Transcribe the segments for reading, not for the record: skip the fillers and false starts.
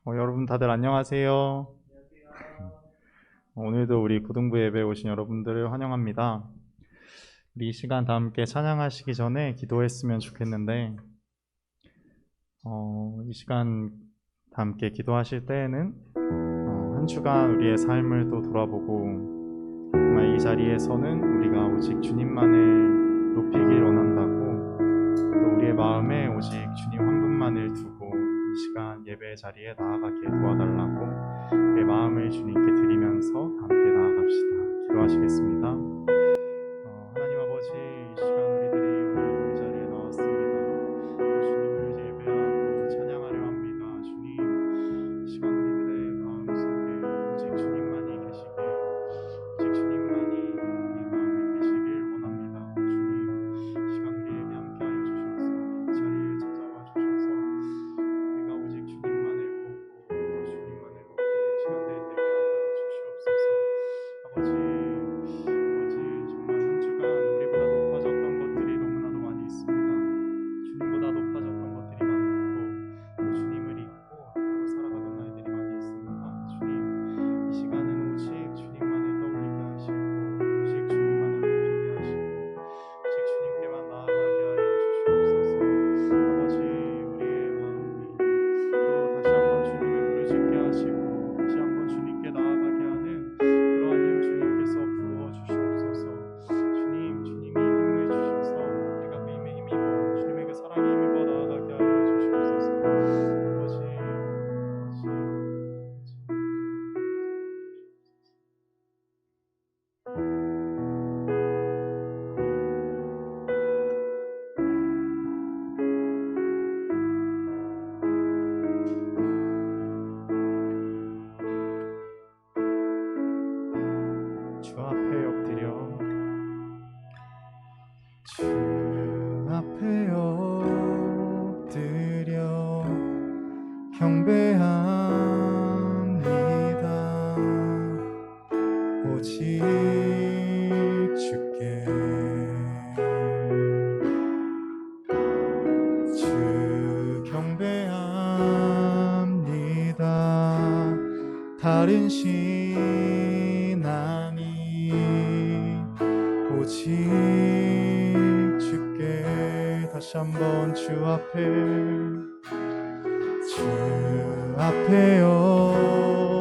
여러분 다들 안녕하세요. 오늘도 우리 고등부 예배에 오신 여러분들을 환영합니다. 우리 이 시간 다 함께 찬양하시기 전에 기도했으면 좋겠는데 이 시간 다 함께 기도하실 때에는 한 주간 우리의 삶을 또 돌아보고 정말 이 자리에서는 우리가 오직 주님만을 높이길 원한다고 또 우리의 마음에 오직 주님 한 분만을 두고 이 시간 예배 자리에 나아가게 도와달라고 내 마음을 주님께 드리면서 함께 나아갑시다. 기도하시겠습니다. 하나님 아버지, 이 시간 우리들이 오늘 이 자리에 나왔습니다. 또 주님을 예배하고 찬양하려 합니다. 주님, 이 시간 우리들의 마음속에 오직 주님만이 계시길, 오직 주님만이 우리의 마음에 계시길 원합니다. 주님, 이 시간 우리 예배 함께 하여 주셔서 이 자리에 찾아와 주셔서 우리가 오직 주님만을 보고 또 주님만을 높이는 시간 되게 하여 주시옵소서. 아버지, 정말 한 주간 우리보다 높아졌던 것들이 너무나도 많이 있습니다. 주님보다 높아졌던 것들이 많고 또 주님을 잊고 또 살아가던 날들이 많이 있습니다. 주님, 이 시간은 오직 주님만을 떠올리게 하시고 오직 주님만을 높이게 하시고 오직 주님께만 나아가게 하여 주시옵소서. 아버지, 우리의 마음이 또 다시 한번 주님을 부르짖게 하시고 다시 한번 주님께 나아가게 하는 그러한 힘 주님께서 부어 주시옵소서. 주님이 힘을 주셔서 우리가 그 힘에 힘입어 주님의 그 사랑에 힘입어 나아가게 하여 주시옵소서. 아버지. 주 앞에 엎드려 주 앞에 엎드려 경배합니다. 오직 주께 주 경배합니다. 다른 신 아니 오직 주께 다시 한번 주 앞에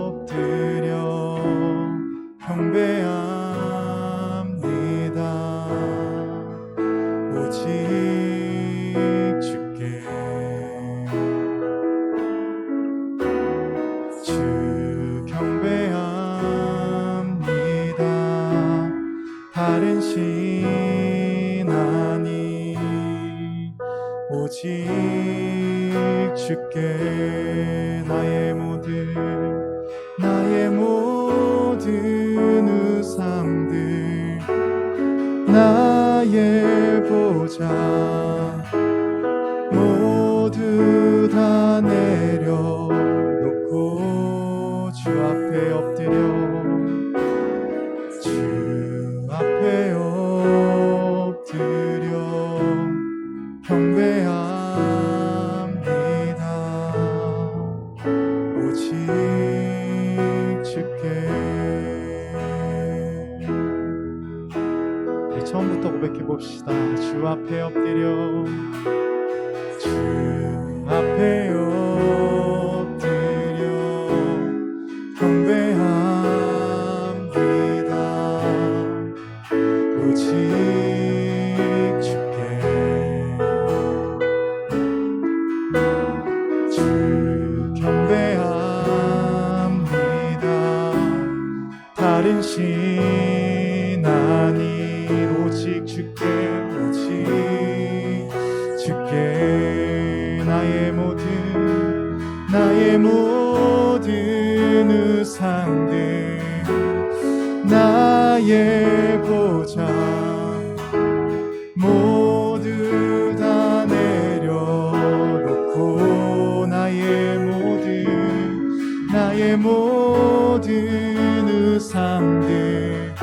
엎드려 경배합니다. 오직 주께 주 경배합니다. 다른 신 아니 오직 주께 나의 모든 우상들 나의 보좌 모두 다 내려놓고 주 앞에 엎드려 경배합니다. 오직 주께. 우리 처음부터 고백해 봅시다. 주 앞에 엎드려 주 앞에 엎드려 경배합니다. 오직 다른 신 아닌 오직 주께 나의 모든 우상들 나의 보좌 모두 다 내려놓고 나의 모든 우상들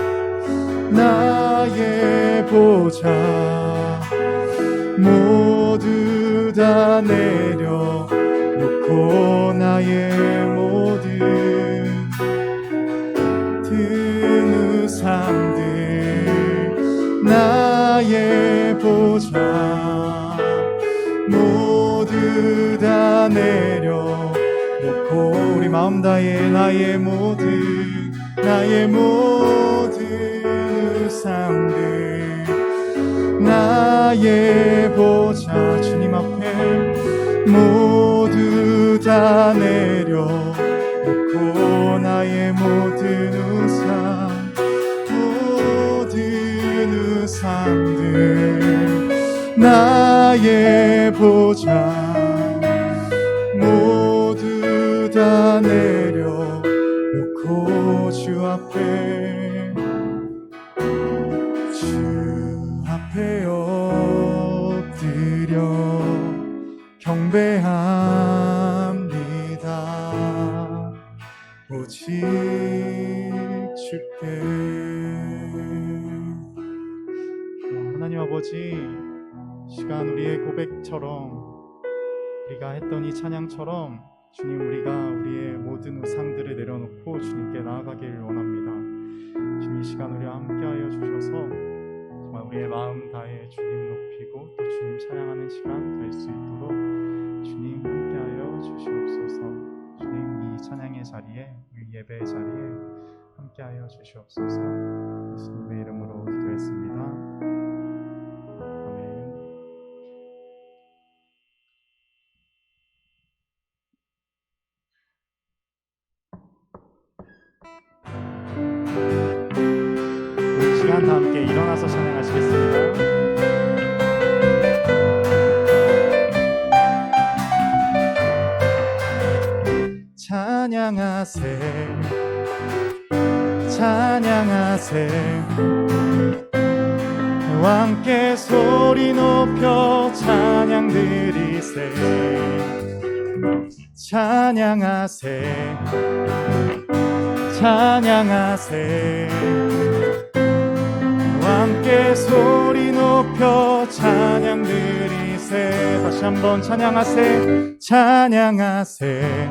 나의 보좌 모두 다 내려놓고 나의 마음 다해 나의 모든 우상들 나의 보좌 주님 앞에 모두 다 내려놓고 나의 모든 우상들 나의 보좌 모두 다 내려놓고 주 앞에 엎드려 경배합니다. 오직 주께. 하나님 아버지, 시간 우리의 고백처럼 우리가 했던 이 찬양처럼 주님, 우리가 우리의 모든 우상들을 내려놓고 주님께 나아가길 원합니다. 주님, 이 시간 우리와 함께하여 주셔서 정말 우리의 마음 다해 주님 높이고 또 주님 찬양하는 시간 될 수 있도록 주님 함께하여 주시옵소서. 주님, 이 찬양의 자리에, 우리 예배의 자리에 함께하여 주시옵소서. 예수님의 이름으로 기도했습니다. 아멘. 우리 시간 다 함께 일어나서 찬양하시겠습니다. 찬양하세 찬양하세 왕께 소리 높여 찬양 드리세 찬양하세 찬양하세 왕께 소리 높여 찬양 드리세. 다시 한번 찬양하세 찬양하세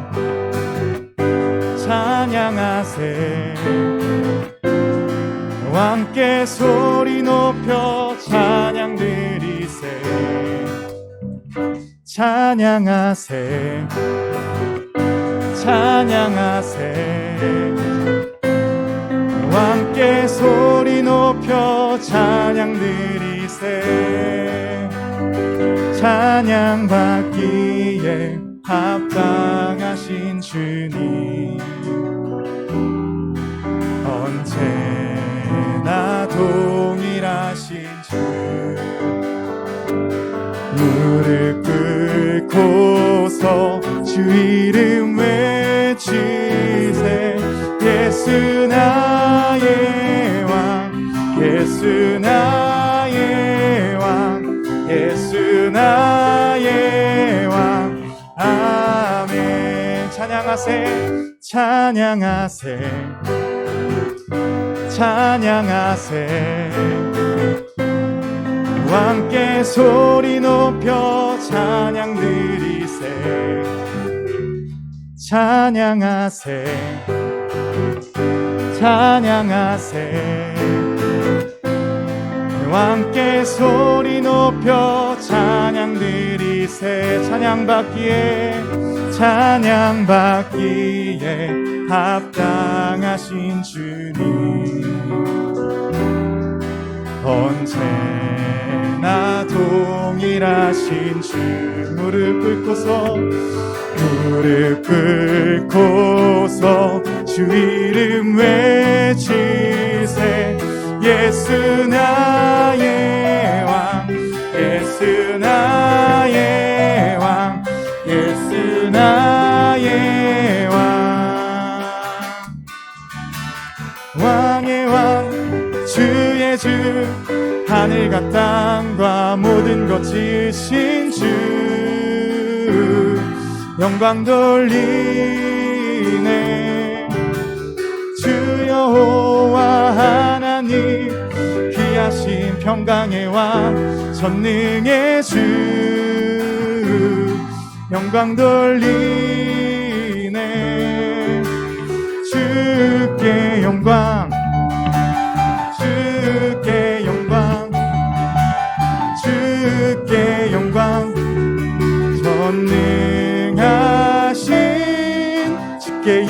찬양하세 왕께 소리 높여 찬양 드리세 찬양하세 찬양하세 왕께 소리 높여 찬양 드리세 찬양받기에 합당하신 주님 언제나 동일하신 주 무릎 꿇고서 주 이름 외치세 예수 나의 왕 예수 나의 왕 예수 나의 왕 아멘. 찬양하세 찬양하세 찬양하세 왕께 소리 높여 찬양 드리세 찬양하세 찬양하세 왕께 소리 높여 찬양 드리세 찬양받기에 합당하신 주님 언제나 동일하신 주 무릎 꿇고서 주 이름 외치세 예수 나의 왕 예수 나의 왕 예수 나의 왕 왕의 왕 주의 주 하늘과 땅과 모든 것 지으신 주 영광 돌리네 주 여호와 하나님 귀하신 평강의 왕 전능의 주 영광 돌리네 주께 영광 주께 영광 주께 영광 전능하신 주께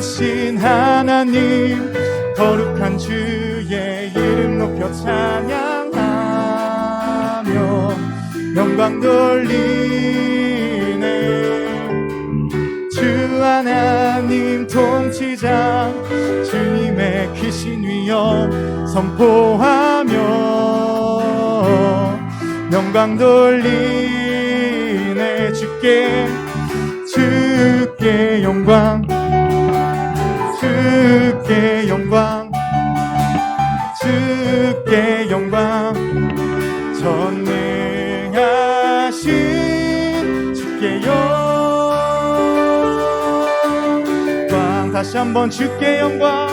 크신 하나님 거룩한 주의 이름 높여 찬양하며 영광 돌리네. 주 하나님 통치자 주님의 크신 위엄 선포하며 영광 돌리네. 주께 영광, 주께 영광, 주께 영광. 전능하신 주께 영광. 다시 한번 주께 영광,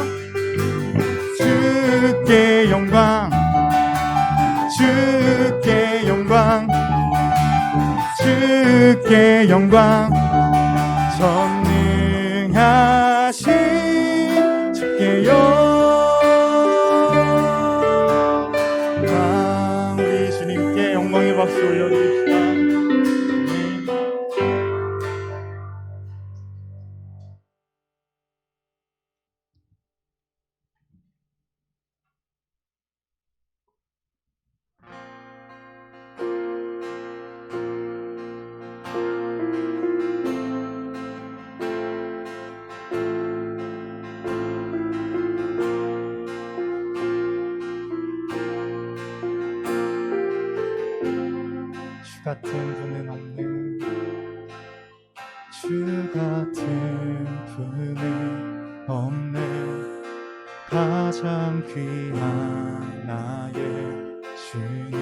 주께 영광, 주께 영광, 주께 영광. 전능하신 주께 영광. 우리 주님께 영광의 박수 올려드립시다. 주 같은 분은 없네. 주 같은 분은 없네. 가장 귀한 나의 주님,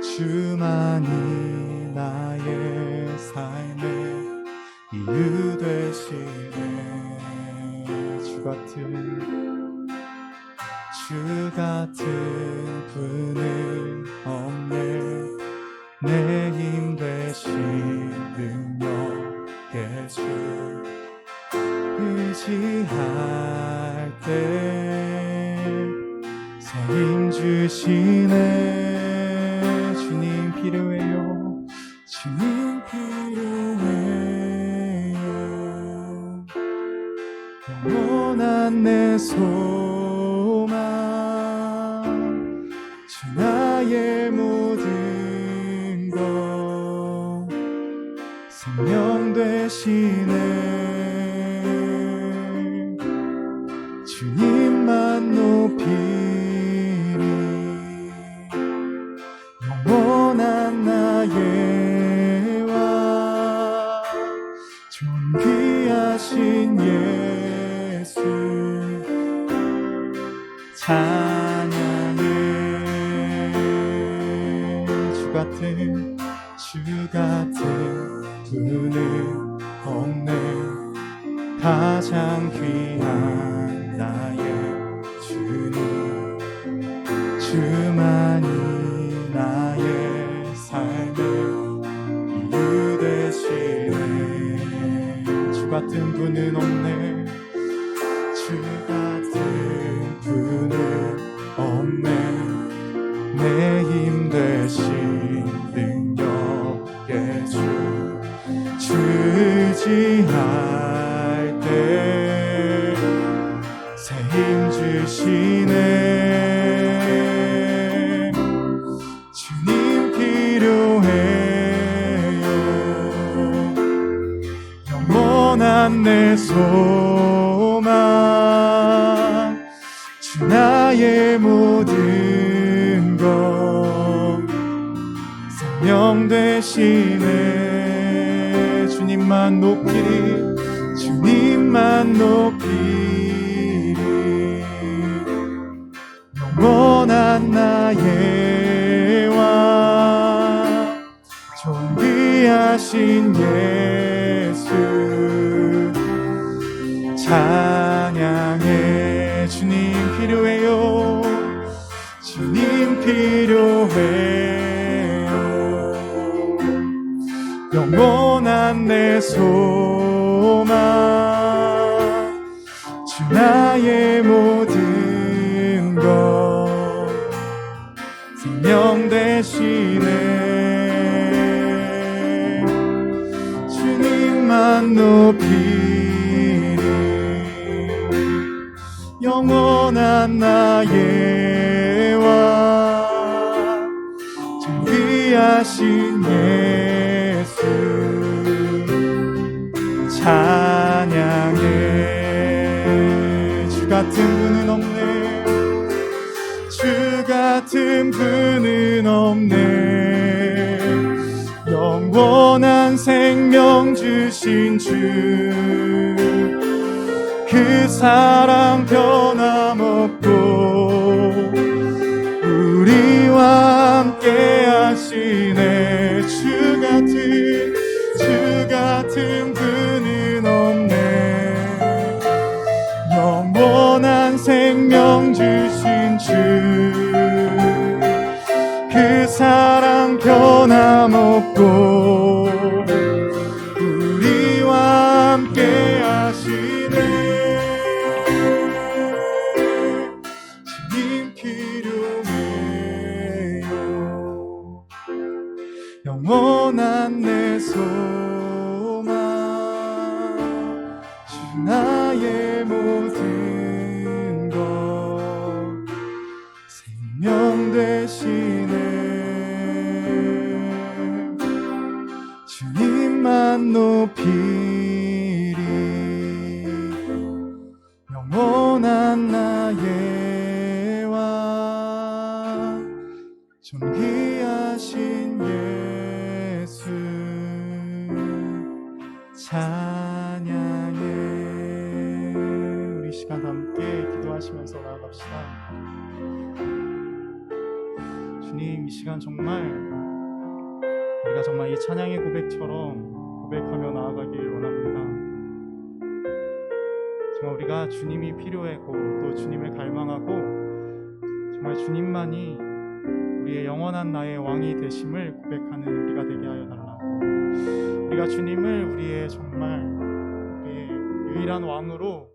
주만이 나의 삶의 이유 되시네. 주 같은 분은 없네. 내 힘 대신 능력의 주 의지할 때 새 힘 주시네. 주님 필요해요. 주님 필요해요. 영원한 내 소망 주 나의 모든 것 생명 되시네. 주님만 높이리. 영원한 나의 왕 존귀하신 예수 찬양해. 주 같은 분은 없네. 가장 귀한 나의 주님, 주만이 나의 삶의 이유 되시네. 주 같은 분은 없네. 주 같은 분은 없네. 내 힘 대신 능력의 주 의지할 때 새 힘 주시네. 주님 필요해요. 영원한 내 소망 주 나의 모든 것 생명 되시네. 주님만 높이리. 주님만 높이리. 영원한 나의 왕 존귀하신 예수 찬양해. 주님 필요해요. 주님 필요해요. 영원한 내 소망 주 나의 모든 것 생명 되시네. 주님만 높이리. 영원한 나의 왕 존귀하신 예수 찬양해. 주 같은 분은 없네. 주 같은 분은 없네. 영원한 생명 주신 주 그 사랑 변함없고 우리와 함께 하시네. 주 같은 분은 없네. 영원한 생명 주신 주 그 사랑 변함없고 우리와 함께 하시네. 주님 필요해요. 영원한 내 소망 주 나의 모든 것 생명 되시네. 주님만 높이리. 영원한 나의 왕 존귀하신 예수 찬양해. 우리 시간 함께 기도하시면서 나아갑시다. 주님, 이 시간 우리가 정말 이 찬양의 고백처럼 고백하며 나아가길 원합니다. 정말 우리가 주님이 필요하고 또 주님을 갈망하고 정말 주님만이 우리의 영원한 나의 왕이 되심을 고백하는 우리가 되게 하여 달라고. 우리가 주님을 우리의 유일한 왕으로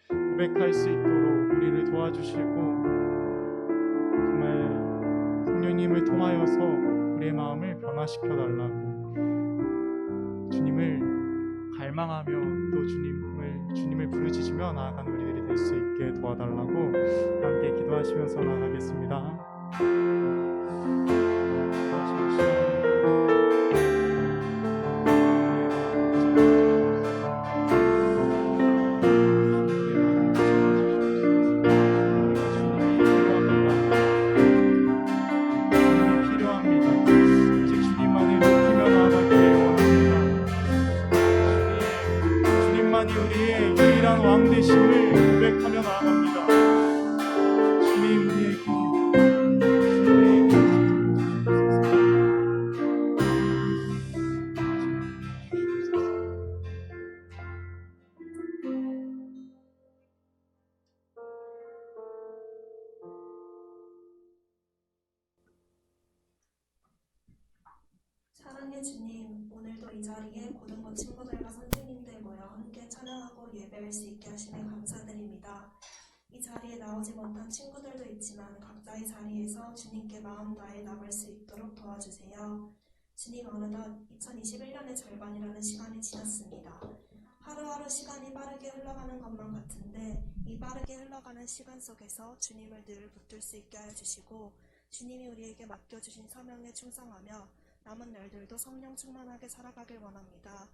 고백할 수 있도록 우리를 도와주시고 정말 성령님을 통하여서 우리의 마음을 변화시켜 달라고, 주님을 갈망하며 또 주님을 부르짖으며 나아가는 우리들이 될 수 있게 도와달라고 함께 기도하시면서 나아가겠습니다. 우리의 유일한 왕 되심을 고백하며 나아갑니다. 주님, 우리에게 사랑의 주님, 오늘도 이 자리에 고등부 친구들과 선생님들 모여 함께 찬양하고 예배할 수 있게 하시니 감사드립니다. 이 자리에 나오지 못한 친구들도 있지만 각자의 자리에서 주님께 마음 다해 나갈 수 있도록 도와주세요. 주님, 어느덧 2021년의 절반이라는 시간이 지났습니다. 하루하루 시간이 빠르게 흘러가는 것만 같은데 이 빠르게 흘러가는 시간 속에서 주님을 늘 붙들 수 있게 하여 주시고 주님이 우리에게 맡겨주신 사명에 충성하며 남은 날들도 성령 충만하게 살아가길 원합니다.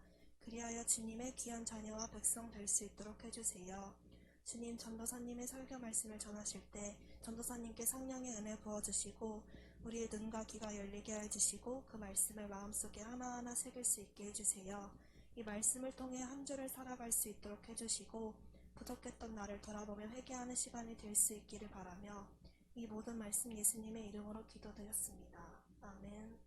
그리하여 주님의 귀한 자녀와 백성 될 수 있도록 해주세요. 주님, 전도사님의 설교 말씀을 전하실 때 전도사님께 성령의 은혜 부어주시고 우리의 눈과 귀가 열리게 해주시고 그 말씀을 마음속에 하나하나 새길 수 있게 해주세요. 이 말씀을 통해 한 주를 살아갈 수 있도록 해주시고 부족했던 나를 돌아보며 회개하는 시간이 될 수 있기를 바라며 이 모든 말씀 예수님의 이름으로 기도드렸습니다. 아멘.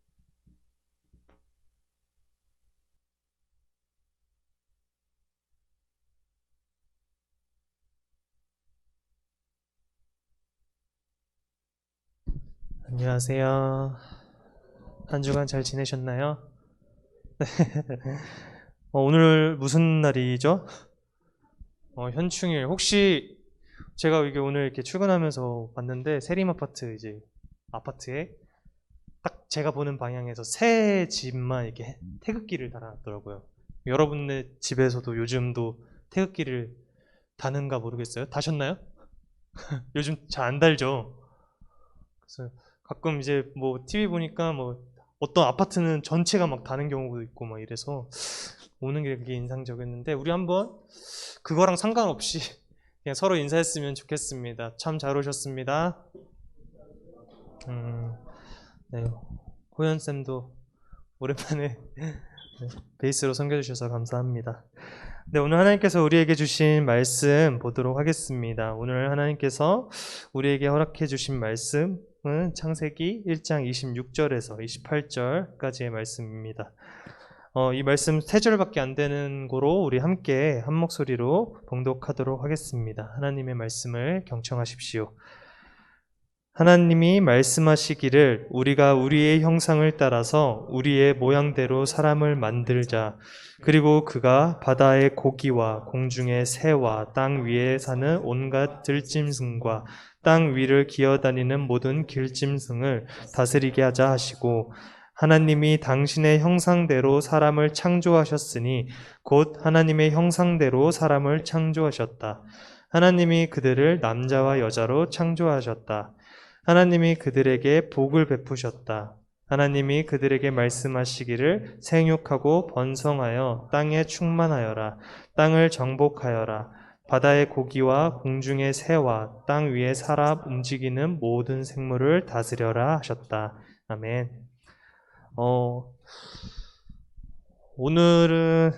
안녕하세요. 한 주간 잘 지내셨나요? 오늘 무슨 날이죠? 현충일. 혹시 제가 이게 오늘 이렇게 출근하면서 봤는데 세림 아파트 아파트에 딱 제가 보는 방향에서 새 집만 이렇게 태극기를 달아놨더라고요. 여러분의 집에서도 요즘도 태극기를 다는가 모르겠어요. 다셨나요? 요즘 잘 안 달죠. 그래서 가끔 이제 뭐 TV 보니까 뭐 어떤 아파트는 전체가 막 다는 경우도 있고 막 이래서 오는 게 그게 인상적이었는데 우리 한번 그거랑 상관없이 그냥 서로 인사했으면 좋겠습니다. 참 잘 오셨습니다. 네. 호연 쌤도 오랜만에 네, 베이스로 섬겨주셔서 감사합니다. 네, 오늘 하나님께서 우리에게 주신 말씀 보도록 하겠습니다. 오늘 하나님께서 우리에게 허락해 주신 말씀은 창세기 1장 26절에서 28절까지의 말씀입니다. 이 말씀 3절밖에 안 되는 거로 우리 함께 한 목소리로 봉독하도록 하겠습니다. 하나님의 말씀을 경청하십시오. 하나님이 말씀하시기를 우리가 우리의 형상을 따라서 우리의 모양대로 사람을 만들자. 그리고 그가 바다의 고기와 공중의 새와 땅 위에 사는 온갖 들짐승과 땅 위를 기어다니는 모든 길짐승을 다스리게 하자 하시고 하나님이 당신의 형상대로 사람을 창조하셨으니 곧 하나님의 형상대로 사람을 창조하셨다. 하나님이 그들을 남자와 여자로 창조하셨다. 하나님이 그들에게 복을 베푸셨다. 하나님이 그들에게 말씀하시기를 생육하고 번성하여 땅에 충만하여라. 땅을 정복하여라. 바다의 고기와 공중의 새와 땅 위에 살아 움직이는 모든 생물을 다스려라 하셨다. 아멘. 오늘은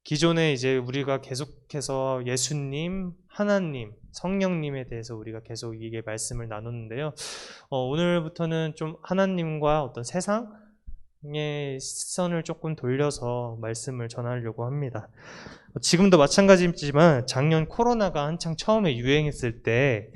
기존에 이제 우리가 계속해서 예수님, 하나님, 성령님에 대해서 우리가 계속 이게 말씀을 나눴는데요. 오늘부터는 좀 하나님과 어떤 세상의 시선을 조금 돌려서 말씀을 전하려고 합니다. 지금도 마찬가지지만 작년 코로나가 한창 처음에 유행했을 때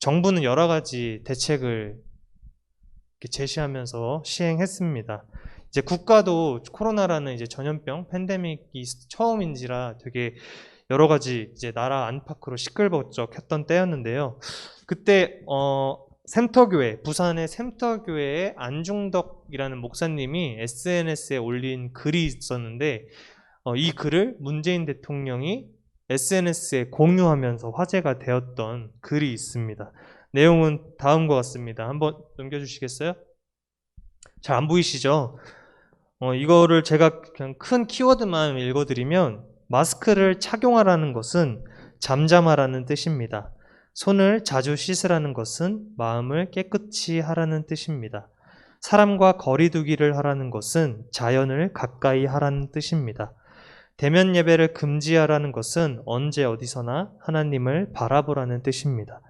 정부는 여러 가지 대책을 이렇게 제시하면서 시행했습니다. 이제 국가도 코로나라는 이제 전염병 팬데믹이 처음인지라 되게 여러 가지 이제 나라 안팎으로 시끌벅적했던 때였는데요. 그때 샘터교회, 부산의 샘터교회의 안중덕이라는 목사님이 SNS에 올린 글이 있었는데 이 글을 문재인 대통령이 SNS에 공유하면서 화제가 되었던 글이 있습니다. 내용은 다음과 같습니다. 한번 넘겨주시겠어요? 잘 안 보이시죠? 이거를 제가 그냥 큰 키워드만 읽어드리면 마스크를 착용하라는 것은 잠잠하라는 뜻입니다. 손을 자주 씻으라는 것은 마음을 깨끗이 하라는 뜻입니다. 사람과 거리 두기를 하라는 것은 자연을 가까이 하라는 뜻입니다. 대면 예배를 금지하라는 것은 언제 어디서나 하나님을 바라보라는 뜻입니다.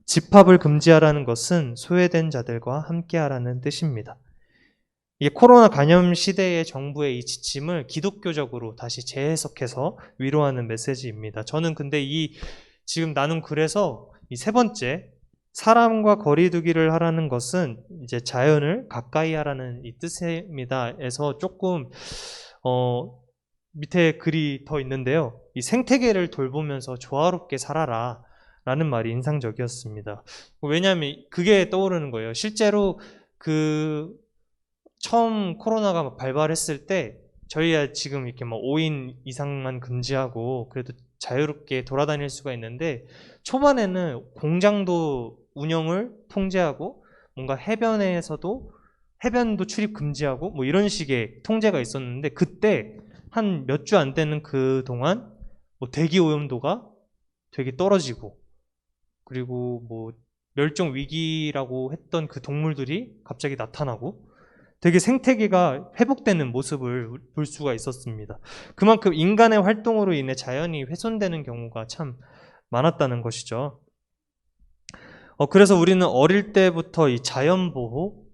집합을 금지하라는 것은 소외된 자들과 함께하라는 뜻입니다. 이게 코로나 감염 시대의 정부의 이 지침을 기독교적으로 다시 재해석해서 위로하는 메시지입니다. 저는 근데 지금 나눈 글에서 이 세 번째, 사람과 거리 두기를 하라는 것은 이제 자연을 가까이 하라는 이 뜻입니다에서 조금 밑에 글이 더 있는데요. 이 생태계를 돌보면서 조화롭게 살아라 라는 말이 인상적이었습니다. 왜냐하면 그게 떠오르는 거예요. 실제로 처음 코로나가 발발했을 때 저희야 지금 이렇게 5인 이상만 금지하고 그래도 자유롭게 돌아다닐 수가 있는데 초반에는 공장도 운영을 통제하고 뭔가 해변도 출입 금지하고 뭐 이런 식의 통제가 있었는데 그때 한 몇 주 안 되는 그 동안 뭐 대기 오염도가 되게 떨어지고 그리고 뭐 멸종 위기라고 했던 그 동물들이 갑자기 나타나고 되게 생태계가 회복되는 모습을 볼 수가 있었습니다. 그만큼 인간의 활동으로 인해 자연이 훼손되는 경우가 참 많았다는 것이죠. 그래서 우리는 어릴 때부터 이 자연보호,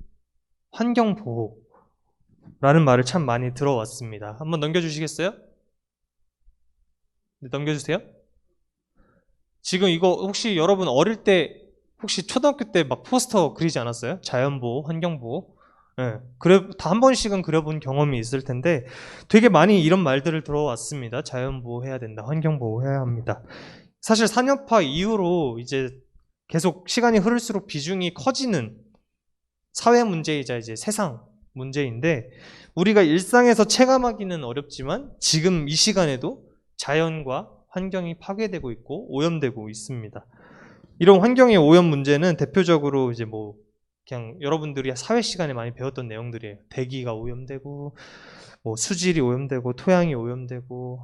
환경보호라는 말을 참 많이 들어왔습니다. 한번 넘겨주시겠어요? 네, 넘겨주세요. 지금 이거 혹시 여러분 어릴 때 혹시 초등학교 때 막 포스터 그리지 않았어요? 자연보호, 환경보호? 네, 다 한 번씩은 그려본 경험이 있을 텐데 되게 많이 이런 말들을 들어왔습니다. 자연보호해야 된다, 환경보호해야 합니다. 사실 산업화 이후로 이제 계속 시간이 흐를수록 비중이 커지는 사회 문제이자 이제 세상 문제인데 우리가 일상에서 체감하기는 어렵지만 지금 이 시간에도 자연과 환경이 파괴되고 있고 오염되고 있습니다. 이런 환경의 오염 문제는 대표적으로 이제 뭐 그냥 여러분들이 사회 시간에 많이 배웠던 내용들이에요. 대기가 오염되고 뭐 수질이 오염되고 토양이 오염되고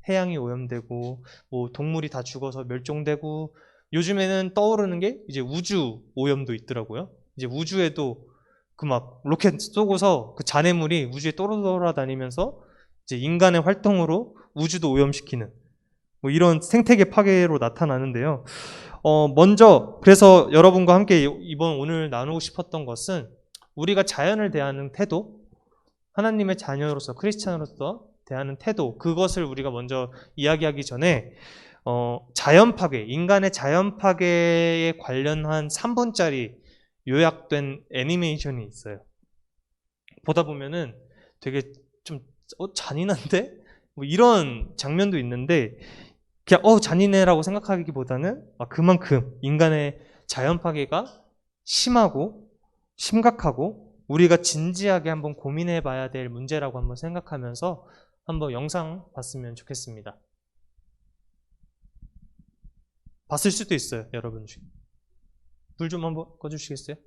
해양이 오염되고 뭐 동물이 다 죽어서 멸종되고 요즘에는 떠오르는 게 이제 우주 오염도 있더라고요. 이제 우주에도 그 막 로켓 쏘고서 그 잔해물이 우주에 돌아다니면서 이제 인간의 활동으로 우주도 오염시키는 뭐 이런 생태계 파괴로 나타나는데요. 먼저 그래서 여러분과 함께 오늘 나누고 싶었던 것은 우리가 자연을 대하는 태도, 하나님의 자녀로서 크리스찬으로서 대하는 태도, 그것을 우리가 먼저 이야기하기 전에 자연 파괴, 인간의 자연 파괴에 관련한 3분짜리 요약된 애니메이션이 있어요. 보다 보면은 되게 좀 잔인한데? 뭐 이런 장면도 있는데 그냥 잔인해라고 생각하기보다는 그만큼 인간의 자연 파괴가 심하고 심각하고 우리가 진지하게 한번 고민해 봐야 될 문제라고 한번 생각하면서 한번 영상 봤으면 좋겠습니다. 봤을 수도 있어요, 여러분 중에. 불 좀 한번 꺼주시겠어요?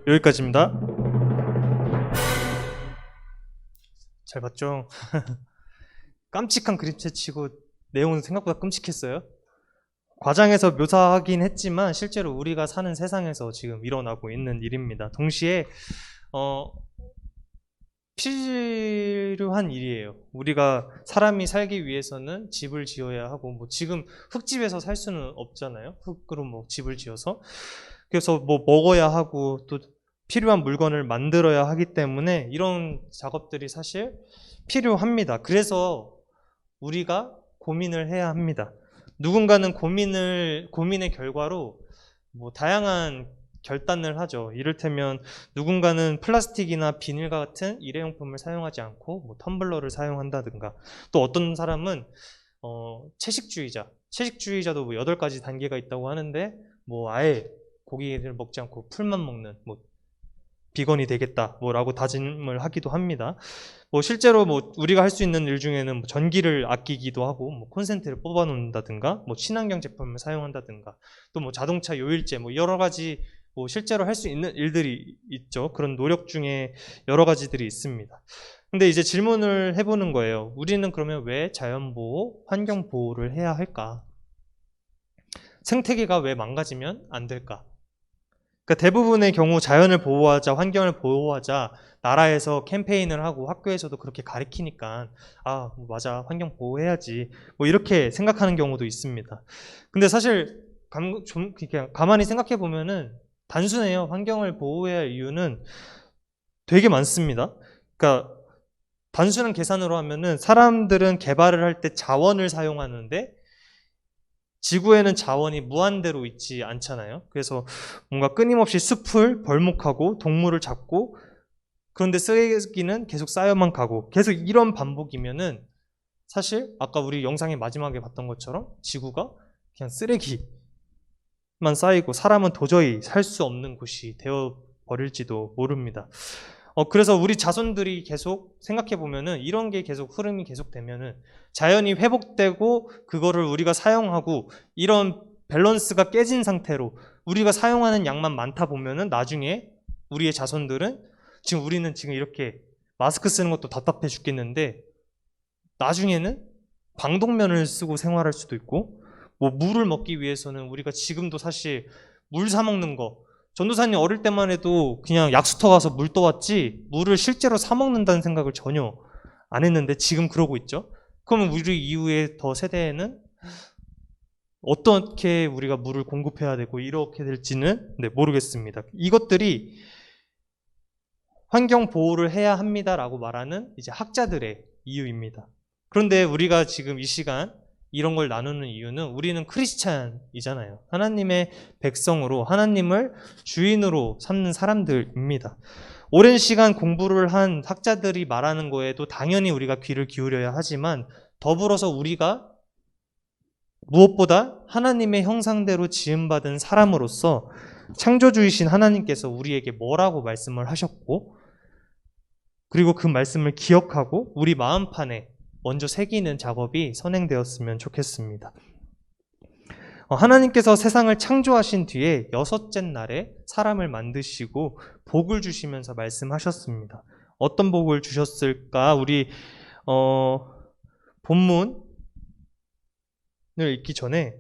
여기까지입니다. 잘 봤죠? 깜찍한 그림체 치고 내용은 생각보다 끔찍했어요. 과장해서 묘사하긴 했지만 실제로 우리가 사는 세상에서 지금 일어나고 있는 일입니다. 동시에 필요한 일이에요. 우리가 사람이 살기 위해서는 집을 지어야 하고, 뭐 지금 흙집에서 살 수는 없잖아요. 흙으로 뭐 집을 지어서. 그래서 뭐 먹어야 하고 또 필요한 물건을 만들어야 하기 때문에 이런 작업들이 사실 필요합니다. 그래서 우리가 고민을 해야 합니다. 누군가는 고민의 결과로 뭐 다양한 결단을 하죠. 이를테면 누군가는 플라스틱이나 비닐과 같은 일회용품을 사용하지 않고 뭐 텀블러를 사용한다든가, 또 어떤 사람은 채식주의자도 뭐 8가지 단계가 있다고 하는데 뭐 아예 고기를 먹지 않고 풀만 먹는 뭐 비건이 되겠다 뭐라고 다짐을 하기도 합니다. 뭐 실제로 뭐 우리가 할 수 있는 일 중에는 뭐 전기를 아끼기도 하고, 뭐 콘센트를 뽑아 놓는다든가, 뭐 친환경 제품을 사용한다든가, 또 뭐 자동차 요일제, 뭐 여러 가지 뭐 실제로 할 수 있는 일들이 있죠. 그런 노력 중에 여러 가지들이 있습니다. 근데 이제 질문을 해보는 거예요. 우리는 그러면 왜 자연보호, 환경보호를 해야 할까? 생태계가 왜 망가지면 안 될까? 그러니까 대부분의 경우 자연을 보호하자, 환경을 보호하자, 나라에서 캠페인을 하고 학교에서도 그렇게 가르치니까 아 맞아, 환경 보호해야지 뭐 이렇게 생각하는 경우도 있습니다. 근데 사실 좀 그냥 가만히 생각해 보면은 단순해요. 환경을 보호해야 할 이유는 되게 많습니다. 그러니까 단순한 계산으로 하면은 사람들은 개발을 할 때 자원을 사용하는데 지구에는 자원이 무한대로 있지 않잖아요. 그래서 뭔가 끊임없이 숲을 벌목하고 동물을 잡고, 그런데 쓰레기는 계속 쌓여만 가고, 계속 이런 반복이면은 사실 아까 우리 영상의 마지막에 봤던 것처럼 지구가 그냥 쓰레기만 쌓이고 사람은 도저히 살 수 없는 곳이 되어 버릴지도 모릅니다. 그래서 우리 자손들이 계속 생각해 보면은 이런 게 계속 흐름이 계속되면은 자연이 회복되고 그거를 우리가 사용하고 이런 밸런스가 깨진 상태로 우리가 사용하는 양만 많다 보면은 나중에 우리의 자손들은 우리는 지금 이렇게 마스크 쓰는 것도 답답해 죽겠는데 나중에는 방독면을 쓰고 생활할 수도 있고, 뭐 물을 먹기 위해서는 우리가 지금도 사실 물 사 먹는 거, 전도사님 어릴 때만 해도 그냥 약수터 가서 물 떠왔지 물을 실제로 사 먹는다는 생각을 전혀 안 했는데 지금 그러고 있죠. 그러면 우리 이후의 더 세대에는 어떻게 우리가 물을 공급해야 되고 이렇게 될지는 모르겠습니다. 이것들이 환경 보호를 해야 합니다라고 말하는 이제 학자들의 이유입니다. 그런데 우리가 지금 이 시간 이런 걸 나누는 이유는 우리는 크리스찬이잖아요. 하나님의 백성으로 하나님을 주인으로 삼는 사람들입니다. 오랜 시간 공부를 한 학자들이 말하는 거에도 당연히 우리가 귀를 기울여야 하지만, 더불어서 우리가 무엇보다 하나님의 형상대로 지음받은 사람으로서 창조주이신 하나님께서 우리에게 뭐라고 말씀을 하셨고, 그리고 그 말씀을 기억하고 우리 마음판에 먼저 새기는 작업이 선행되었으면 좋겠습니다. 하나님께서 세상을 창조하신 뒤에 6째 날에 사람을 만드시고 복을 주시면서 말씀하셨습니다. 어떤 복을 주셨을까? 우리 본문을 읽기 전에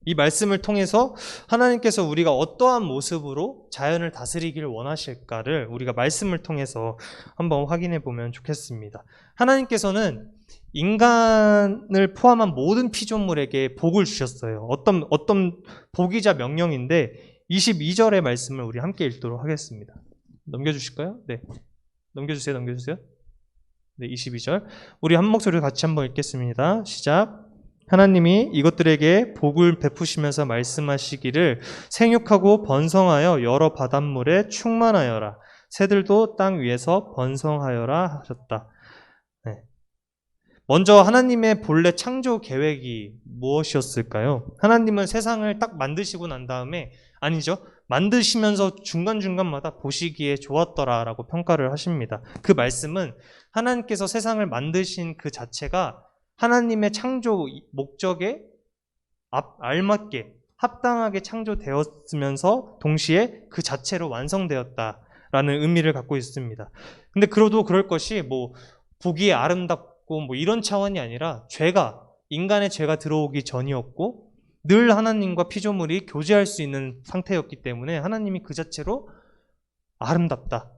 이 말씀을 통해서 하나님께서 우리가 어떠한 모습으로 자연을 다스리기를 원하실까를 우리가 말씀을 통해서 한번 확인해 보면 좋겠습니다. 하나님께서는 인간을 포함한 모든 피조물에게 복을 주셨어요. 어떤 복이자 명령인데 22절의 말씀을 우리 함께 읽도록 하겠습니다. 넘겨주실까요? 네. 넘겨주세요. 네, 22절. 우리 한 목소리로 같이 한번 읽겠습니다. 시작. 하나님이 이것들에게 복을 베푸시면서 말씀하시기를 생육하고 번성하여 여러 바닷물에 충만하여라. 새들도 땅 위에서 번성하여라 하셨다. 네. 먼저 하나님의 본래 창조 계획이 무엇이었을까요? 하나님은 세상을 딱 만드시고 난 다음에, 아니죠, 만드시면서 중간중간마다 보시기에 좋았더라라고 평가를 하십니다. 그 말씀은 하나님께서 세상을 만드신 그 자체가 하나님의 창조 목적에 알맞게 합당하게 창조되었으면서 동시에 그 자체로 완성되었다라는 의미를 갖고 있습니다. 근데 그래도 그럴 것이 뭐 보기에 아름답고 뭐 이런 차원이 아니라 인간의 죄가 들어오기 전이었고 늘 하나님과 피조물이 교제할 수 있는 상태였기 때문에 하나님이 그 자체로 아름답다,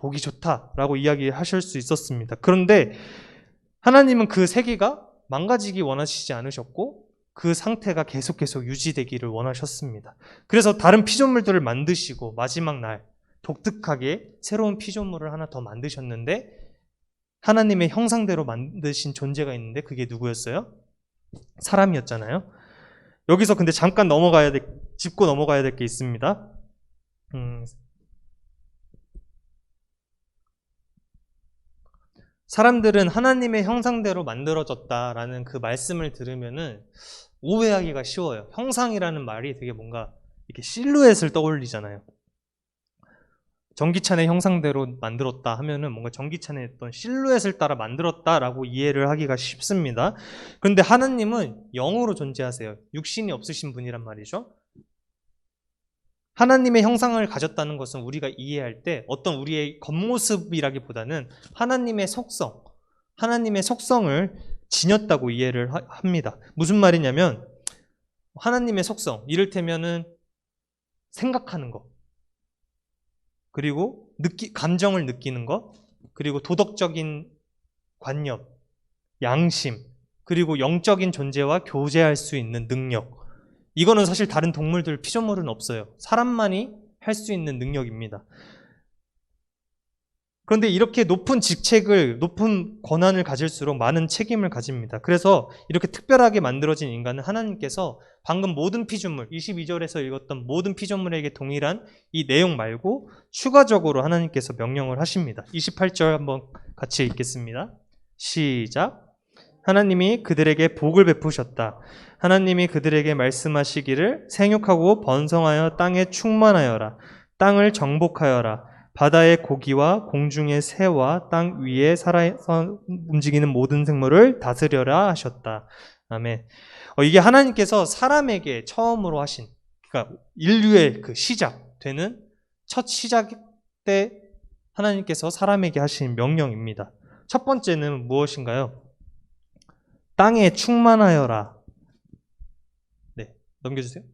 보기 좋다라고 이야기하실 수 있었습니다. 그런데 하나님은 그 세계가 망가지기 원하시지 않으셨고 그 상태가 계속 유지되기를 원하셨습니다. 그래서 다른 피조물들을 만드시고 마지막 날 독특하게 새로운 피조물을 하나 더 만드셨는데 하나님의 형상대로 만드신 존재가 있는데 그게 누구였어요? 사람이었잖아요. 여기서 근데 잠깐 짚고 넘어가야 될 게 있습니다. 사람들은 하나님의 형상대로 만들어졌다라는 그 말씀을 들으면은 오해하기가 쉬워요. 형상이라는 말이 되게 뭔가 이렇게 실루엣을 떠올리잖아요. 전기찬의 형상대로 만들었다 하면은 뭔가 전기찬의 어떤 실루엣을 따라 만들었다라고 이해를 하기가 쉽습니다. 그런데 하나님은 영으로 존재하세요. 육신이 없으신 분이란 말이죠. 하나님의 형상을 가졌다는 것은 우리가 이해할 때 어떤 우리의 겉모습이라기보다는 하나님의 속성을 지녔다고 이해를 합니다. 무슨 말이냐면 하나님의 속성, 이를테면은 생각하는 것, 그리고 감정을 느끼는 것, 그리고 도덕적인 관념, 양심, 그리고 영적인 존재와 교제할 수 있는 능력. 이거는 사실 다른 동물들, 피조물은 없어요. 사람만이 할 수 있는 능력입니다. 그런데 이렇게 높은 권한을 가질수록 많은 책임을 가집니다. 그래서 이렇게 특별하게 만들어진 인간은 하나님께서 방금 모든 피조물, 22절에서 읽었던 모든 피조물에게 동일한 이 내용 말고 추가적으로 하나님께서 명령을 하십니다. 28절 한번 같이 읽겠습니다. 시작. 하나님이 그들에게 복을 베푸셨다. 하나님이 그들에게 말씀하시기를 생육하고 번성하여 땅에 충만하여라. 땅을 정복하여라. 바다의 고기와 공중의 새와 땅 위에 살아서 움직이는 모든 생물을 다스려라 하셨다. 아멘. 이게 하나님께서 사람에게 처음으로 하신, 그러니까 인류의 그 첫 시작 때 하나님께서 사람에게 하신 명령입니다. 첫 번째는 무엇인가요? 땅에 충만하여라. 네, 넘겨주세요.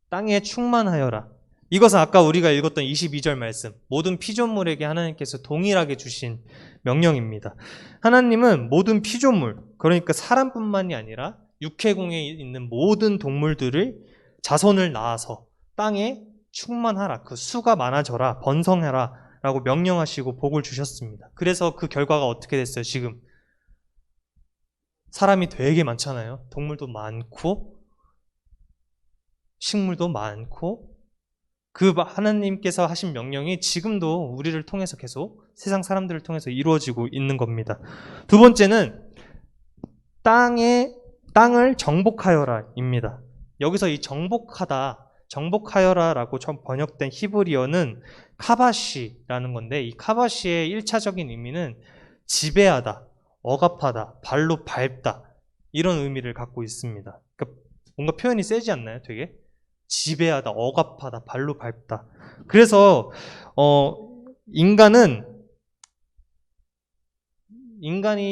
땅에 충만하여라. 이것은 아까 우리가 읽었던 22절 말씀, 모든 피조물에게 하나님께서 동일하게 주신 명령입니다. 하나님은 모든 피조물, 그러니까 사람뿐만이 아니라 육해공에 있는 모든 동물들을 자손을 낳아서 땅에 충만하라, 그 수가 많아져라, 번성해라 라고 명령하시고 복을 주셨습니다. 그래서 그 결과가 어떻게 됐어요? 지금 사람이 되게 많잖아요. 동물도 많고 식물도 많고 그 하나님께서 하신 명령이 지금도 우리를 통해서 계속 세상 사람들을 통해서 이루어지고 있는 겁니다. 두 번째는 땅을 정복하여라입니다. 여기서 이 정복하여라라고 번역된 히브리어는 카바시라는 건데 이 카바시의 1차적인 의미는 지배하다, 억압하다, 발로 밟다 이런 의미를 갖고 있습니다. 그러니까 뭔가 표현이 세지 않나요? 되게 지배하다, 억압하다, 발로 밟다. 그래서 인간이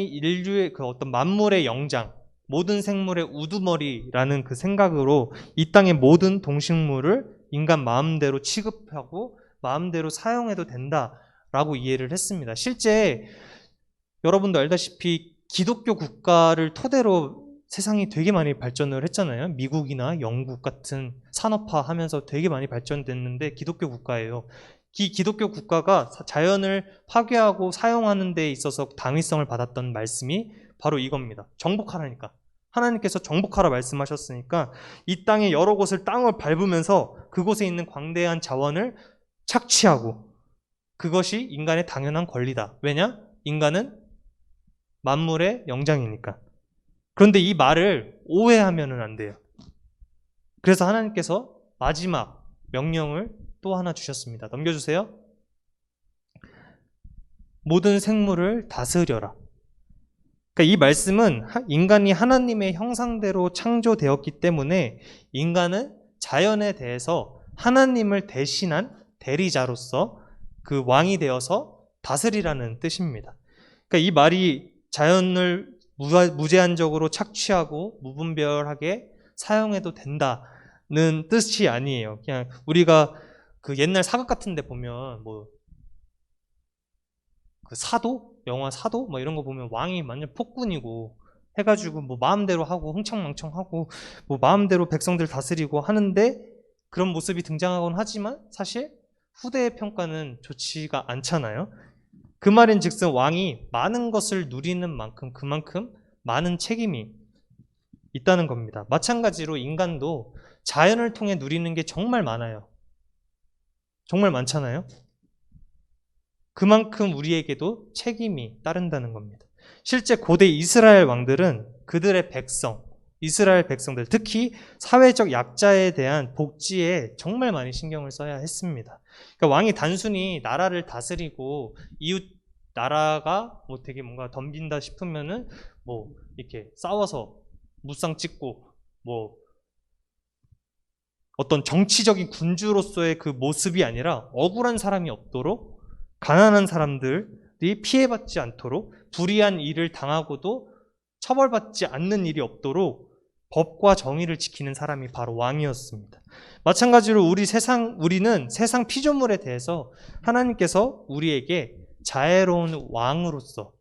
인류의 그 어떤 만물의 영장, 모든 생물의 우두머리라는 그 생각으로 이 땅의 모든 동식물을 인간 마음대로 취급하고 마음대로 사용해도 된다라고 이해를 했습니다. 실제 여러분도 알다시피 기독교 국가를 토대로 세상이 되게 많이 발전을 했잖아요. 미국이나 영국 같은 산업화하면서 되게 많이 발전됐는데 기독교 국가예요. 이 기독교 국가가 자연을 파괴하고 사용하는 데 있어서 당위성을 받았던 말씀이 바로 이겁니다. 정복하라니까. 하나님께서 정복하라 말씀하셨으니까 이 땅의 여러 곳을 땅을 밟으면서 그곳에 있는 광대한 자원을 착취하고 그것이 인간의 당연한 권리다. 왜냐? 인간은 만물의 영장이니까. 그런데 이 말을 오해하면 안 돼요. 그래서 하나님께서 마지막 명령을 또 하나 주셨습니다. 넘겨주세요. 모든 생물을 다스려라. 그러니까 이 말씀은 인간이 하나님의 형상대로 창조되었기 때문에 인간은 자연에 대해서 하나님을 대신한 대리자로서 그 왕이 되어서 다스리라는 뜻입니다. 그러니까 이 말이 자연을 무제한적으로 착취하고 무분별하게 사용해도 된다는 뜻이 아니에요. 그냥 우리가 그 옛날 사극 같은 데 보면 뭐 그 사도? 영화 사도? 뭐 이런 거 보면 왕이 완전 폭군이고 해가지고 뭐 마음대로 하고 흥청망청하고 뭐 마음대로 백성들 다스리고 하는데 그런 모습이 등장하곤 하지만 사실 후대의 평가는 좋지가 않잖아요. 그 말인즉슨 왕이 많은 것을 누리는 만큼 그만큼 많은 책임이 있다는 겁니다. 마찬가지로 인간도 자연을 통해 누리는 게 정말 많아요. 정말 많잖아요. 그만큼 우리에게도 책임이 따른다는 겁니다. 실제 고대 이스라엘 왕들은 그들의 백성, 이스라엘 백성들, 특히 사회적 약자에 대한 복지에 정말 많이 신경을 써야 했습니다. 그러니까 왕이 단순히 나라를 다스리고 이웃 나라가 뭐 되게 뭔가 덤빈다 싶으면은 뭐 이렇게 싸워서 무쌍 찍고 뭐 어떤 정치적인 군주로서의 그 모습이 아니라 억울한 사람이 없도록 가난한 사람들이 피해받지 않도록 불의한 일을 당하고도 처벌받지 않는 일이 없도록 법과 정의를 지키는 사람이 바로 왕이었습니다. 마찬가지로 우리는 세상 피조물에 대해서 하나님께서 우리에게 자애로운 왕으로서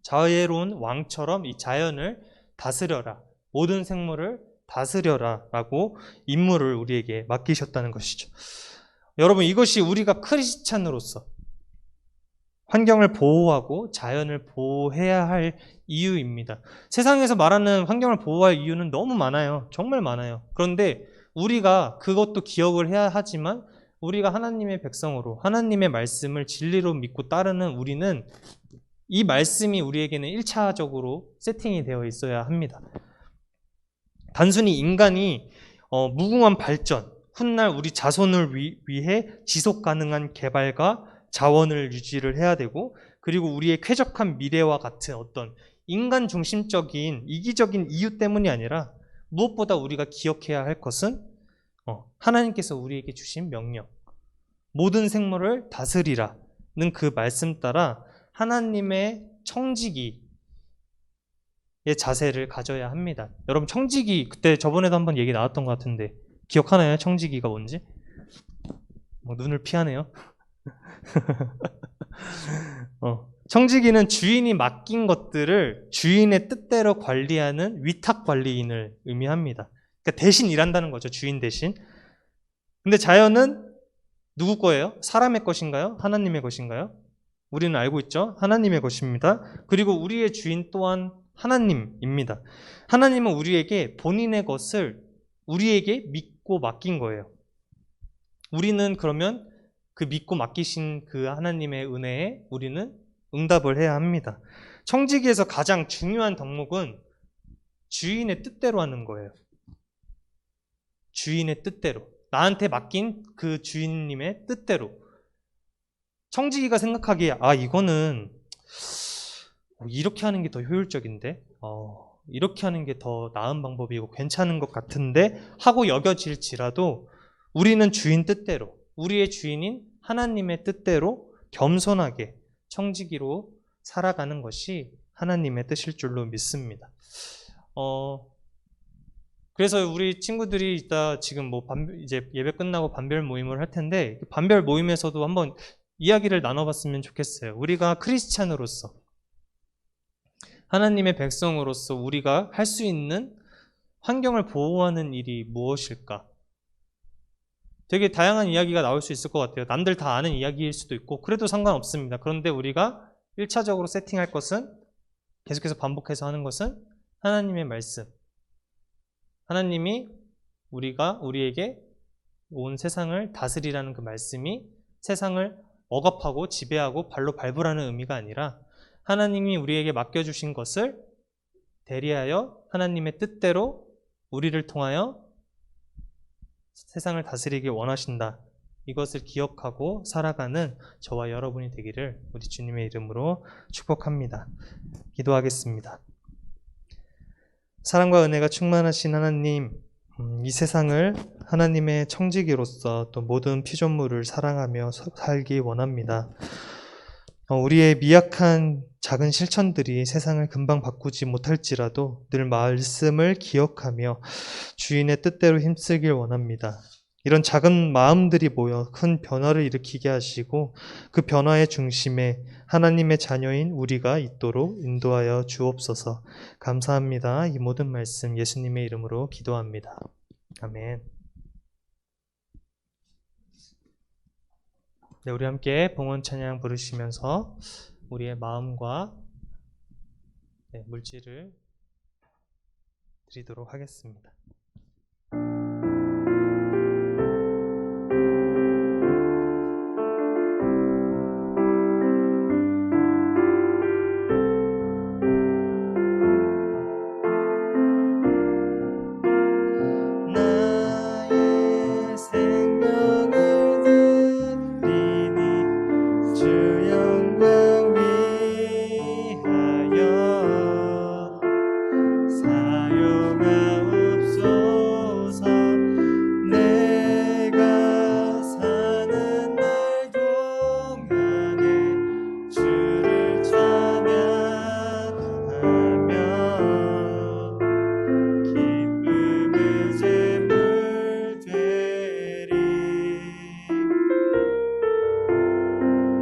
자애로운 왕처럼 이 자연을 다스려라, 모든 생물을 다스려라 라고 임무를 우리에게 맡기셨다는 것이죠. 여러분, 이것이 우리가 크리스찬으로서 환경을 보호하고 자연을 보호해야 할 이유입니다. 세상에서 말하는 환경을 보호할 이유는 너무 많아요. 정말 많아요. 그런데 우리가 그것도 기억을 해야 하지만 우리가 하나님의 백성으로 하나님의 말씀을 진리로 믿고 따르는 우리는 이 말씀이 우리에게는 1차적으로 세팅이 되어 있어야 합니다. 단순히 인간이 무궁한 발전, 훗날 우리 자손을 위해 지속 가능한 개발과 자원을 유지를 해야 되고, 그리고 우리의 쾌적한 미래와 같은 어떤 인간 중심적인 이기적인 이유 때문이 아니라 무엇보다 우리가 기억해야 할 것은 하나님께서 우리에게 주신 명령, 모든 생물을 다스리라는 그 말씀 따라 하나님의 청지기의 자세를 가져야 합니다. 여러분, 청지기 그때 저번에도 한번 얘기 나왔던 것 같은데 기억하나요? 청지기가 뭔지? 눈을 피하네요. 청지기는 주인이 맡긴 것들을 주인의 뜻대로 관리하는 위탁 관리인을 의미합니다. 그러니까 대신 일한다는 거죠. 주인 대신. 근데 자연은 누구 거예요? 사람의 것인가요? 하나님의 것인가요? 우리는 알고 있죠. 하나님의 것입니다. 그리고 우리의 주인 또한 하나님입니다. 하나님은 우리에게 본인의 것을 우리에게 믿고 맡긴 거예요. 우리는 그러면 그 믿고 맡기신 그 하나님의 은혜에 우리는 응답을 해야 합니다. 청지기에서 가장 중요한 덕목은 주인의 뜻대로 하는 거예요. 주인의 뜻대로. 나한테 맡긴 그 주인님의 뜻대로. 청지기가 생각하기에 이거는 이렇게 하는 게 더 효율적인데 이렇게 하는 게 더 나은 방법이고 괜찮은 것 같은데 하고 여겨질지라도 우리는 주인 뜻대로, 우리의 주인인 하나님의 뜻대로 겸손하게 청지기로 살아가는 것이 하나님의 뜻일 줄로 믿습니다. 그래서 우리 친구들이 이따 지금 이제 예배 끝나고 반별 모임을 할 텐데, 반별 모임에서도 한번 이야기를 나눠봤으면 좋겠어요. 우리가 크리스찬으로서, 하나님의 백성으로서 우리가 할 수 있는 환경을 보호하는 일이 무엇일까? 되게 다양한 이야기가 나올 수 있을 것 같아요. 남들 다 아는 이야기일 수도 있고 그래도 상관없습니다. 그런데 우리가 1차적으로 세팅할 것은, 계속해서 반복해서 하는 것은 하나님의 말씀. 하나님이 우리에게 온 세상을 다스리라는 그 말씀이 세상을 억압하고 지배하고 발로 밟으라는 의미가 아니라 하나님이 우리에게 맡겨주신 것을 대리하여 하나님의 뜻대로 우리를 통하여 세상을 다스리길 원하신다. 이것을 기억하고 살아가는 저와 여러분이 되기를 우리 주님의 이름으로 축복합니다. 기도하겠습니다. 사랑과 은혜가 충만하신 하나님, 이 세상을 하나님의 청지기로서 또 모든 피조물을 사랑하며 살기 원합니다. 우리의 미약한 작은 실천들이 세상을 금방 바꾸지 못할지라도 늘 말씀을 기억하며 주인의 뜻대로 힘쓰길 원합니다. 이런 작은 마음들이 모여 큰 변화를 일으키게 하시고 그 변화의 중심에 하나님의 자녀인 우리가 있도록 인도하여 주옵소서. 감사합니다. 이 모든 말씀 예수님의 이름으로 기도합니다. 아멘. 네, 우리 함께 봉헌 찬양 부르시면서 우리의 마음과 물질을 드리도록 하겠습니다. 나의 생명을 드리니 주 영광 위하여 사용하옵소서. 내가 사는 날 동안에 주를 찬양하며 기쁨의 제물 되리.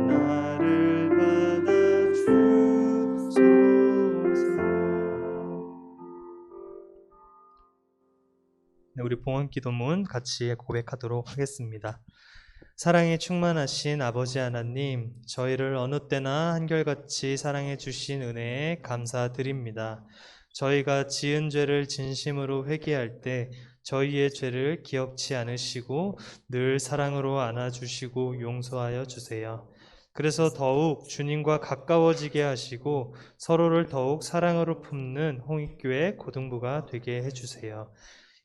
나를 받아 주소서. 네, 우리 봉헌 기도문 같이 고백하도록 하겠습니다. 사랑에 충만하신 아버지 하나님, 저희를 어느 때나 한결같이 사랑해 주신 은혜에 감사드립니다. 저희가 지은 죄를 진심으로 회개할 때 저희의 죄를 기억치 않으시고 늘 사랑으로 안아주시고 용서하여 주세요. 그래서 더욱 주님과 가까워지게 하시고 서로를 더욱 사랑으로 품는 홍익교회 고등부가 되게 해주세요.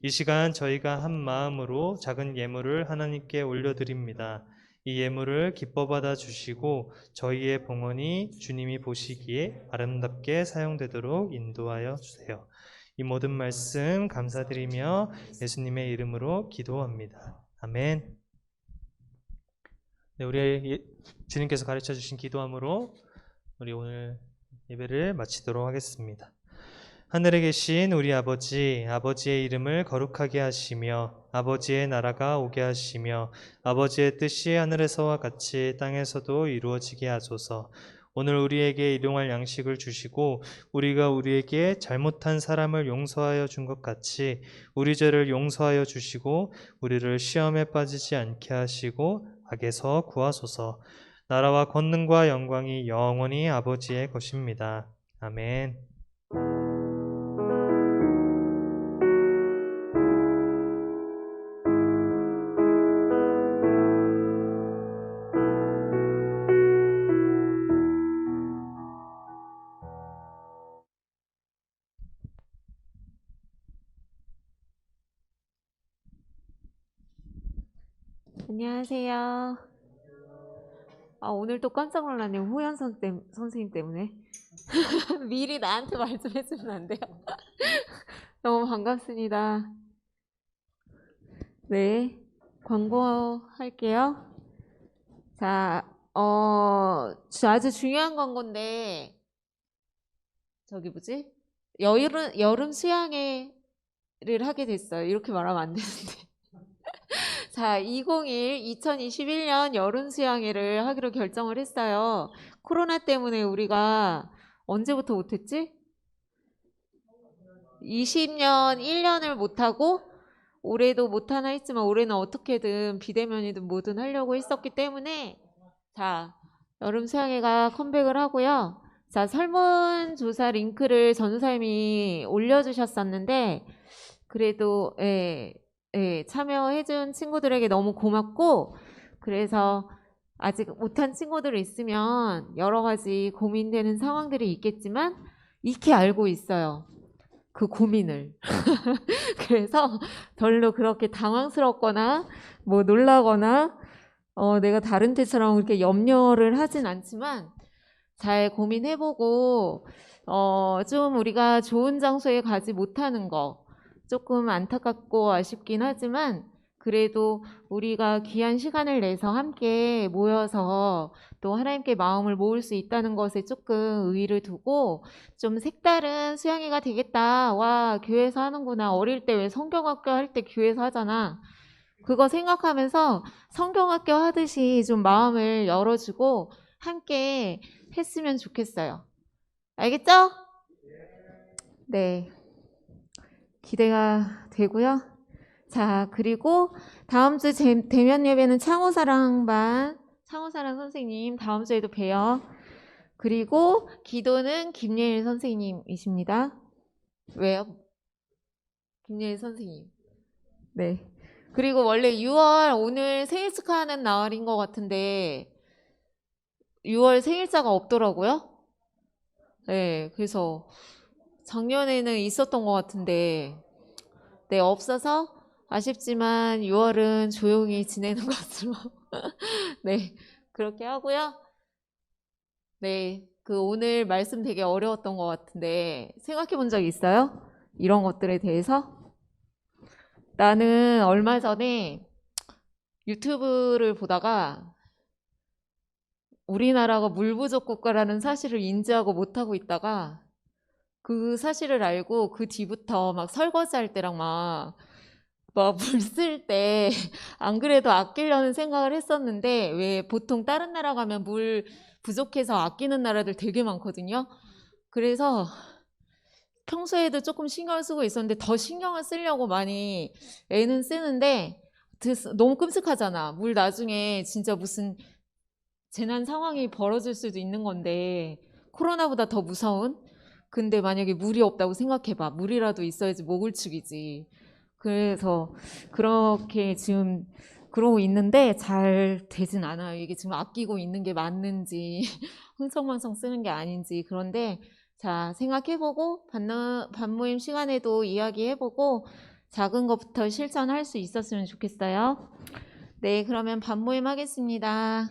이 시간 저희가 한 마음으로 작은 예물을 하나님께 올려드립니다. 이 예물을 기뻐 받아 주시고 저희의 봉헌이 주님이 보시기에 아름답게 사용되도록 인도하여 주세요. 이 모든 말씀 감사드리며 예수님의 이름으로 기도합니다. 아멘. 네, 우리 주님께서 가르쳐 주신 기도함으로 우리 오늘 예배를 마치도록 하겠습니다. 하늘에 계신 우리 아버지, 아버지의 이름을 거룩하게 하시며 아버지의 나라가 오게 하시며 아버지의 뜻이 하늘에서와 같이 땅에서도 이루어지게 하소서. 오늘 우리에게 일용할 양식을 주시고 우리가 우리에게 잘못한 사람을 용서하여 준 것 같이 우리 죄를 용서하여 주시고 우리를 시험에 빠지지 않게 하시고 악에서 구하소서. 나라와 권능과 영광이 영원히 아버지의 것입니다. 아멘. 안녕하세요. 오늘 또 깜짝 놀랐네요. 호연 선생님 때문에. 미리 나한테 말 좀 해주면 안 돼요? 너무 반갑습니다. 네, 광고할게요. 자, 아주 중요한 광고인데, 저기 뭐지? 여름 수양회를 하게 됐어요. 이렇게 말하면 안 되는데. 자, 2021년 여름 수양회를 하기로 결정을 했어요. 코로나 때문에 우리가 언제부터 못했지? 20년 1년을 못하고 올해도 못하나 했지만 올해는 어떻게든 비대면이든 뭐든 하려고 했었기 때문에 자, 여름 수양회가 컴백을 하고요. 자, 설문조사 링크를 전우사님이 올려주셨었는데 그래도 참여해준 친구들에게 너무 고맙고 그래서 아직 못한 친구들 있으면 여러 가지 고민되는 상황들이 있겠지만 익히 알고 있어요. 그 고민을. 그래서 별로 그렇게 당황스럽거나 뭐 놀라거나 내가 다른 때처럼 그렇게 염려를 하진 않지만 잘 고민해보고 좀 우리가 좋은 장소에 가지 못하는 거 조금 안타깝고 아쉽긴 하지만 그래도 우리가 귀한 시간을 내서 함께 모여서 또 하나님께 마음을 모을 수 있다는 것에 조금 의의를 두고 좀 색다른 수양회가 되겠다. 와, 교회에서 하는구나. 어릴 때 왜 성경학교 할 때 교회에서 하잖아. 그거 생각하면서 성경학교 하듯이 좀 마음을 열어주고 함께 했으면 좋겠어요. 알겠죠? 네. 기대가 되고요. 자, 그리고 다음 주 대면 예배는 창호사랑반, 창호사랑 선생님 다음 주에도 봬요. 그리고 기도는 김예일 선생님이십니다. 왜요? 김예일 선생님. 네. 그리고 원래 6월 오늘 생일 축하하는 날인 것 같은데 6월 생일자가 없더라고요. 네, 그래서 작년에는 있었던 것 같은데 네, 없어서 아쉽지만 6월은 조용히 지내는 것으로 네, 그렇게 하고요. 네, 그 오늘 말씀 되게 어려웠던 것 같은데 생각해 본 적 있어요? 이런 것들에 대해서? 나는 얼마 전에 유튜브를 보다가 우리나라가 물 부족 국가라는 사실을 인지하고 못하고 있다가 그 사실을 알고 그 뒤부터 막 설거지할 때랑 막 물 쓸 때 안 그래도 아끼려는 생각을 했었는데 왜 보통 다른 나라 가면 물 부족해서 아끼는 나라들 되게 많거든요. 그래서 평소에도 조금 신경을 쓰고 있었는데 더 신경을 쓰려고 많이 애는 쓰는데 너무 끔찍하잖아. 물 나중에 진짜 무슨 재난 상황이 벌어질 수도 있는 건데 코로나보다 더 무서운? 근데 만약에 물이 없다고 생각해봐. 물이라도 있어야지 목을 축이지. 그래서 그렇게 지금 그러고 있는데 잘 되진 않아요. 이게 지금 아끼고 있는 게 맞는지 흥청망청 쓰는 게 아닌지. 그런데 자, 생각해보고 반모임 시간에도 이야기해보고 작은 것부터 실천할 수 있었으면 좋겠어요. 네, 그러면 반모임 하겠습니다.